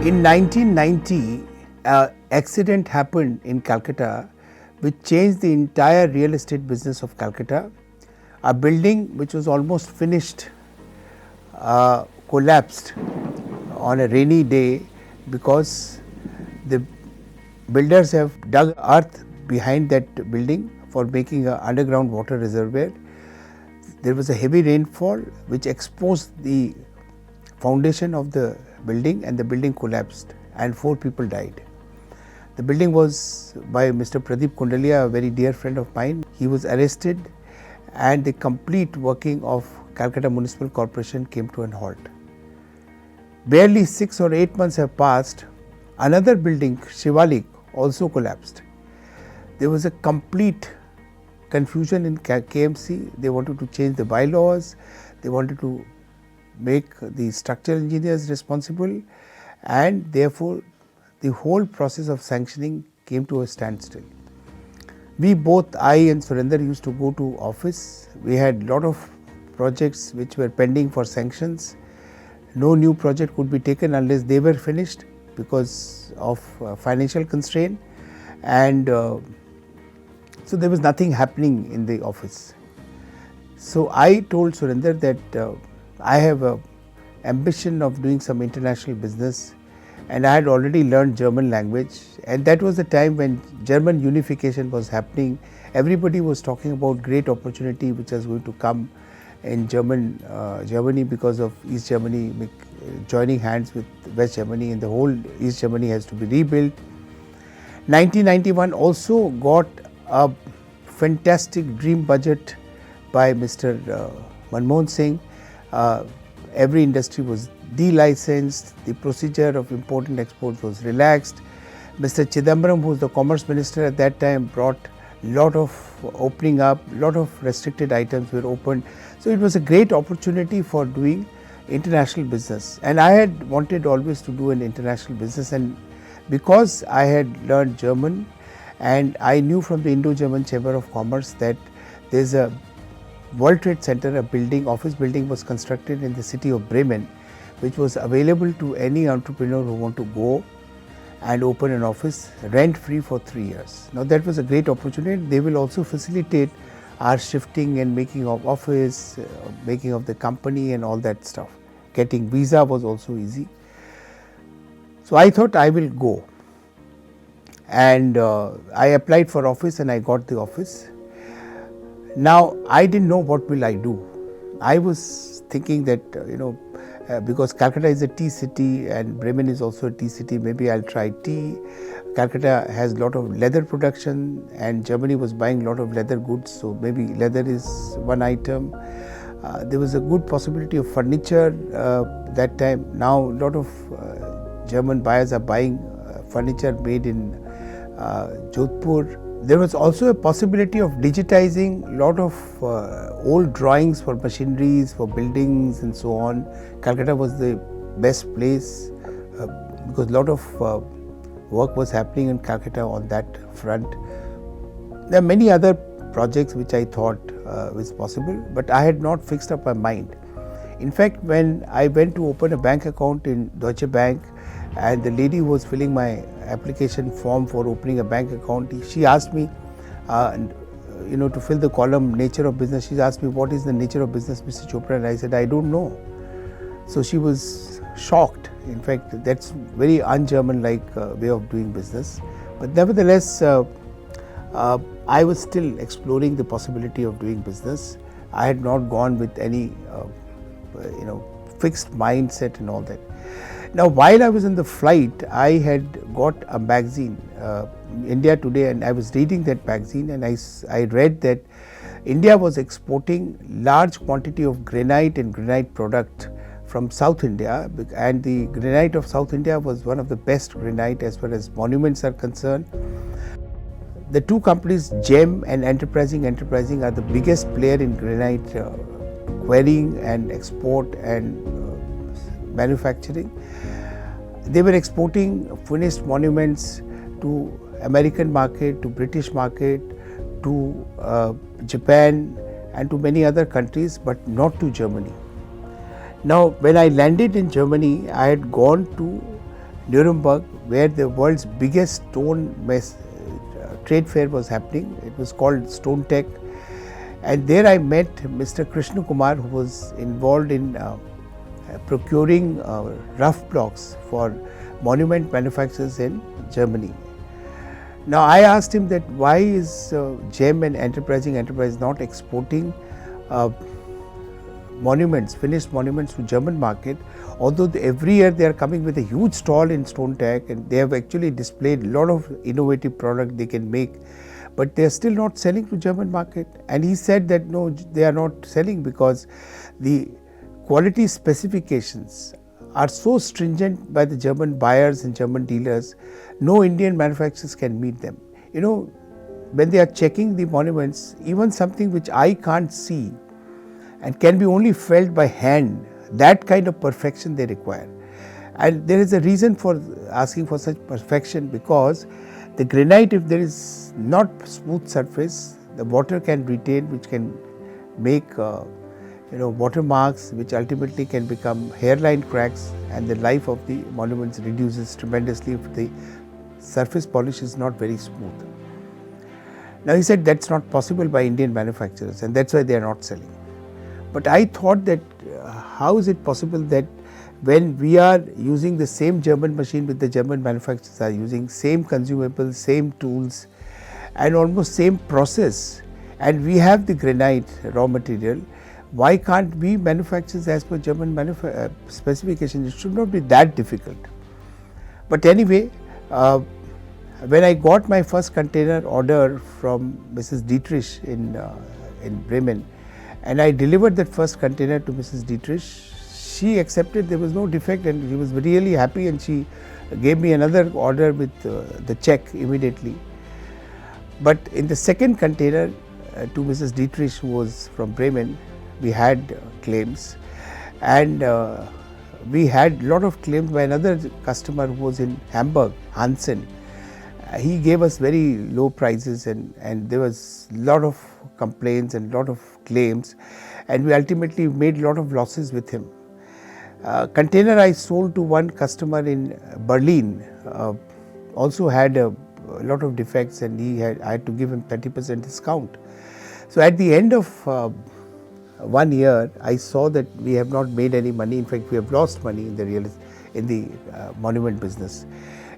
In 1990, an accident happened in Calcutta which changed the entire real estate business of Calcutta. A building which was almost finished collapsed on a rainy day because the builders have dug earth behind that building for making an underground water reservoir. There was a heavy rainfall which exposed the foundation of the building, and the building collapsed and 4 people died. The building was by Mr. Pradip Chopra, a very dear friend of mine. He was arrested and the complete working of Calcutta Municipal Corporation came to an halt. Barely 6 or 8 months have passed. Another building, Shivalik, also collapsed. There was a complete confusion in KMC. They wanted to change the bylaws. They wanted to make the structural engineers responsible, and therefore the whole process of sanctioning came to a standstill. We both, I and Surender, used to go to office. We had lot of projects which were pending for sanctions. No new project could be taken unless they were finished because of financial constraint, and so there was nothing happening in the office. So I told Surender that I have an ambition of doing some international business, and I had already learned German language, and that was the time when German unification was happening. Everybody was talking about great opportunity which was going to come in Germany because of East Germany joining hands with West Germany, and the whole East Germany has to be rebuilt. 1991 also got a fantastic dream budget by Mr. Manmohan Singh. Every industry was de-licensed, the procedure of import and export was relaxed. Mr. Chidambaram, who was the commerce minister at that time, brought lot of opening up, lot of restricted items were opened. So it was a great opportunity for doing international business, and I had wanted always to do an international business, and because I had learned German and I knew from the Indo-German Chamber of Commerce that there is a World Trade Center, a building, office building was constructed in the city of Bremen, which was available to any entrepreneur who want to go and open an office rent free for 3 years. Now that was a great opportunity. They will also facilitate our shifting and making of office, making of the company and all that stuff. Getting visa was also easy. So I thought I will go, and I applied for office and I got the office. Now I didn't know what will I do. I was thinking that because Calcutta is a tea city and Bremen is also a tea city, maybe I'll try tea. Calcutta has a lot of leather production and Germany was buying a lot of leather goods, so maybe leather is one item. There was a good possibility of furniture that time. Now a lot of German buyers are buying furniture made in Jodhpur. There was also a possibility of digitizing a lot of old drawings for machineries, for buildings and so on. Calcutta was the best place because a lot of work was happening in Calcutta on that front. There are many other projects which I thought was possible, but I had not fixed up my mind. In fact, when I went to open a bank account in Deutsche Bank, and the lady who was filling my application form for opening a bank account, she asked me, to fill the column nature of business, she asked me, what is the nature of business, Mr. Chopra? And I said, I don't know. So she was shocked. In fact, that's very un-German-like way of doing business. But nevertheless, I was still exploring the possibility of doing business. I had not gone with any, fixed mindset and all that. Now, while I was in the flight, I had got a magazine, India Today, and I was reading that magazine, and I read that India was exporting large quantity of granite and granite product from South India, and the granite of South India was one of the best granite as far as monuments are concerned. The two companies, GEM and Enterprising are the biggest player in granite quarrying and export and manufacturing. They were exporting finished monuments to American market, to British market, to Japan and to many other countries, but not to Germany. Now, when I landed in Germany, I had gone to Nuremberg, where the world's biggest stone trade fair was happening. It was called Stone Tech, and there I met Mr. Krishna Kumar, who was involved in procuring rough blocks for monument manufacturers in Germany. Now I asked him that why is GEM and Enterprising Enterprise not exporting monuments, finished monuments to German market, although every year they are coming with a huge stall in Stone Tech and they have actually displayed a lot of innovative product they can make, but they are still not selling to German market. And he said that no, they are not selling because the quality specifications are so stringent by the German buyers and German dealers, no Indian manufacturers can meet them. You know, when they are checking the monuments, even something which I can't see and can be only felt by hand, that kind of perfection they require. And there is a reason for asking for such perfection, because the granite, if there is not smooth surface, the water can retain, which can make watermarks, which ultimately can become hairline cracks, and the life of the monuments reduces tremendously if the surface polish is not very smooth. Now he said that's not possible by Indian manufacturers, and that's why they are not selling. But I thought that how is it possible that when we are using the same German machine with the German manufacturers are using same consumables, same tools and almost same process, and we have the granite raw material, why can't we manufacture as per German specification? It should not be that difficult. But anyway, when I got my first container order from Mrs. Dietrich in Bremen, and I delivered that first container to Mrs. Dietrich, she accepted there was no defect and she was really happy, and she gave me another order with the check immediately. But in the second container to Mrs. Dietrich, who was from Bremen, we had claims, and we had a lot of claims by another customer who was in Hamburg, Hansen. He gave us very low prices, and there was a lot of complaints and a lot of claims, and we ultimately made a lot of losses with him. Container I sold to one customer in Berlin also had a lot of defects, and I had to give him 30% discount. So at the end of 1 year, I saw that we have not made any money. In fact, we have lost money in the monument business.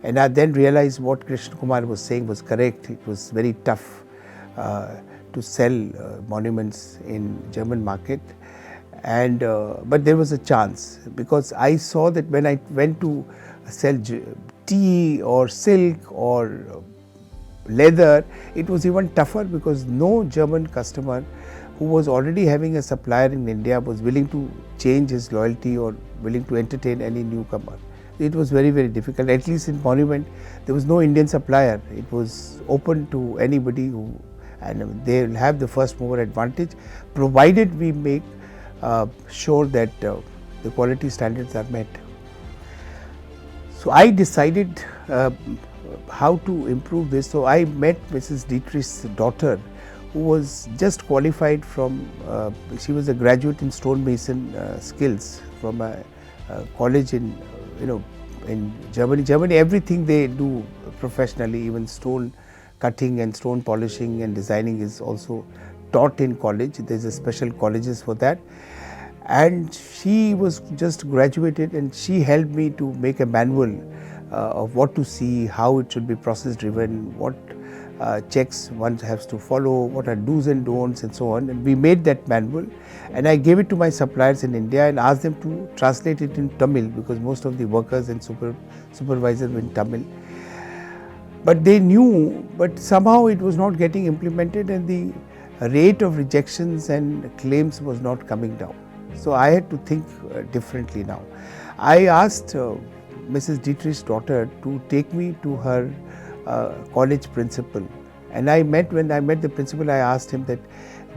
And I then realized what Krishna Kumar was saying was correct. It was very tough to sell monuments in German market, and but there was a chance, because I saw that when I went to sell tea or silk or leather, it was even tougher, because no German customer who was already having a supplier in India was willing to change his loyalty or willing to entertain any newcomer. It was very, very difficult. At least in monument, there was no Indian supplier. It was open to anybody and they will have the first mover advantage, provided we make sure that the quality standards are met. So I decided how to improve this. So I met Mrs. Dietrich's daughter, who was just qualified from, she was a graduate in stonemason skills from a college in Germany. Germany, everything they do professionally, even stone cutting and stone polishing and designing is also taught in college. There's a special colleges for that. And she was just graduated, and she helped me to make a manual of what to see, how it should be process driven, what checks one has to follow, what are do's and don'ts and so on. And we made that manual, and I gave it to my suppliers in India and asked them to translate it in Tamil, because most of the workers and supervisors were in Tamil. But they knew, but somehow it was not getting implemented, and the rate of rejections and claims was not coming down. So I had to think differently now. I asked Mrs. Dietrich's daughter to take me to her college principal, and when I met the principal, I asked him that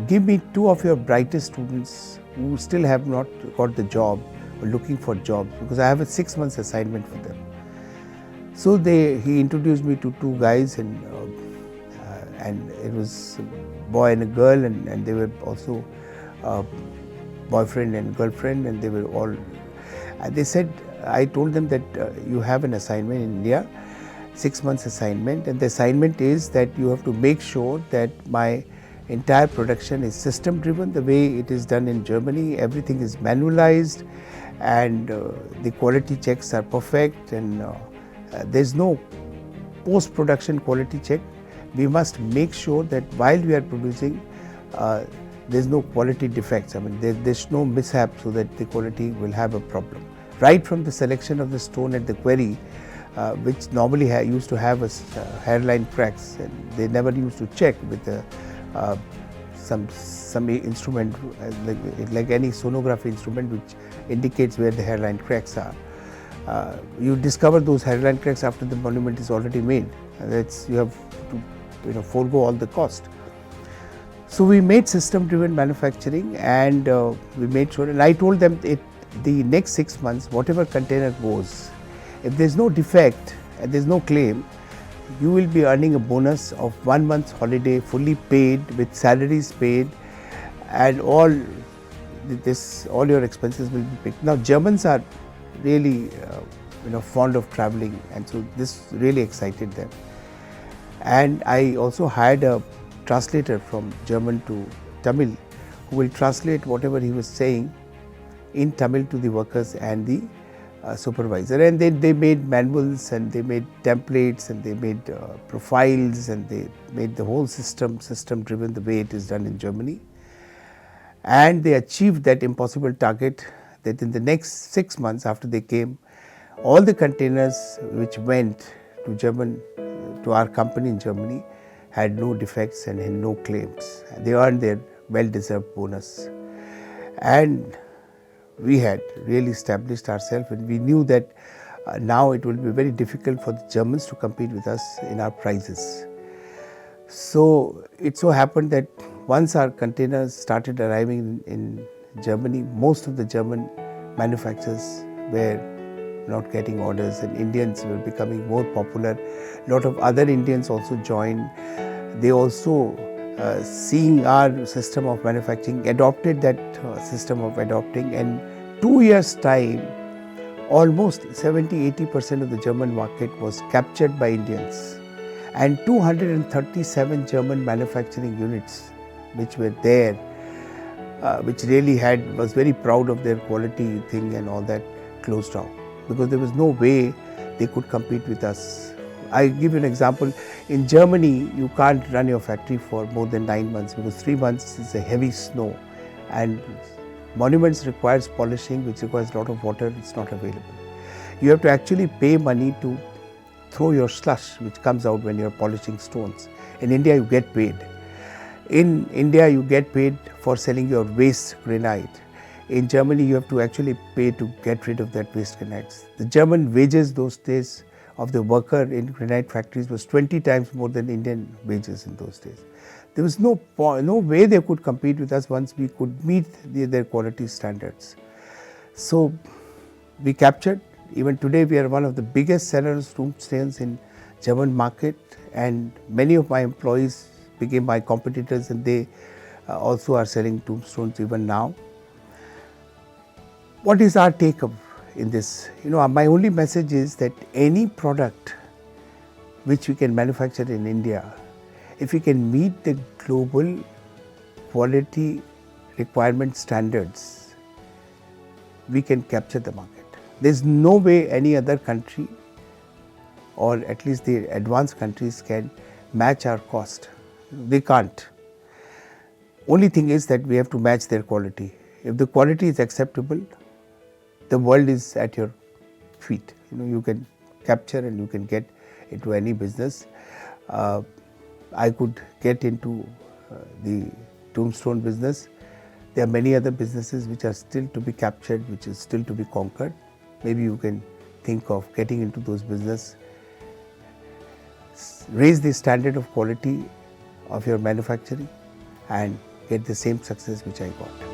give me 2 of your brightest students who still have not got the job or looking for jobs, because I have a 6 months assignment for them. So he introduced me to 2 guys, and it was a boy and a girl, and they were also boyfriend and girlfriend, and they were all. And they said, I told them that you have an assignment in India, 6 months assignment, and the assignment is that you have to make sure that my entire production is system driven the way it is done in Germany. Everything is manualized and the quality checks are perfect, and there's no post production quality check. We must make sure that while we are producing, there's no quality defects. I mean, there's no mishap so that the quality will have a problem. Right from the selection of the stone at the quarry, which normally used to have hairline cracks, and they never used to check with some instrument like any sonography instrument which indicates where the hairline cracks are. You discover those hairline cracks after the monument is already made. You have to forego all the cost. So we made system-driven manufacturing, and we made sure. And I told them the next 6 months, whatever container goes, if there's no defect and there's no claim, you will be earning a bonus of 1 month's holiday, fully paid, with salaries paid, and all your expenses will be paid. Now Germans are really fond of traveling, and so this really excited them. And I also hired a translator from German to Tamil who will translate whatever he was saying in Tamil to the workers and the supervisor. And they made manuals, and they made templates, and they made profiles, and they made the whole system driven the way it is done in Germany. And they achieved that impossible target that in the next 6 months after they came, all the containers which went to our company in Germany had no defects and had no claims. They earned their well-deserved bonus. And we had really established ourselves, and we knew that now it will be very difficult for the Germans to compete with us in our prices. So it so happened that once our containers started arriving in Germany, most of the German manufacturers were not getting orders, and Indians were becoming more popular. A lot of other Indians also joined. They also, seeing our system of manufacturing, adopted that system of adopting, and 2 years' time, almost 70-80% of the German market was captured by Indians, and 237 German manufacturing units which were there, which really was very proud of their quality thing and all that, closed down, because there was no way they could compete with us. I give you an example. In Germany, you can't run your factory for more than 9 months, because 3 months is a heavy snow, and monuments requires polishing, which requires a lot of water. It's not available. You have to actually pay money to throw your slush, which comes out when you're polishing stones. In India, you get paid. In India, you get paid for selling your waste granite. In Germany, you have to actually pay to get rid of that waste granite. The German wages those days of the worker in granite factories was 20 times more than Indian wages in those days. There was no way they could compete with us once we could meet their quality standards. So we captured. Even today, we are one of the biggest sellers of tombstones in German market, and many of my employees became my competitors, and they also are selling tombstones even now. What is our take up in this? My only message is that any product which we can manufacture in India, if we can meet the global quality requirement standards, we can capture the market. There's no way any other country, or at least the advanced countries, can match our cost. They can't. Only thing is that we have to match their quality. If the quality is acceptable, the world is at your feet. You can capture and you can get into any business. I could get into the tombstone business. There are many other businesses which are still to be captured, which is still to be conquered. Maybe you can think of getting into those business. Raise the standard of quality of your manufacturing and get the same success which I got.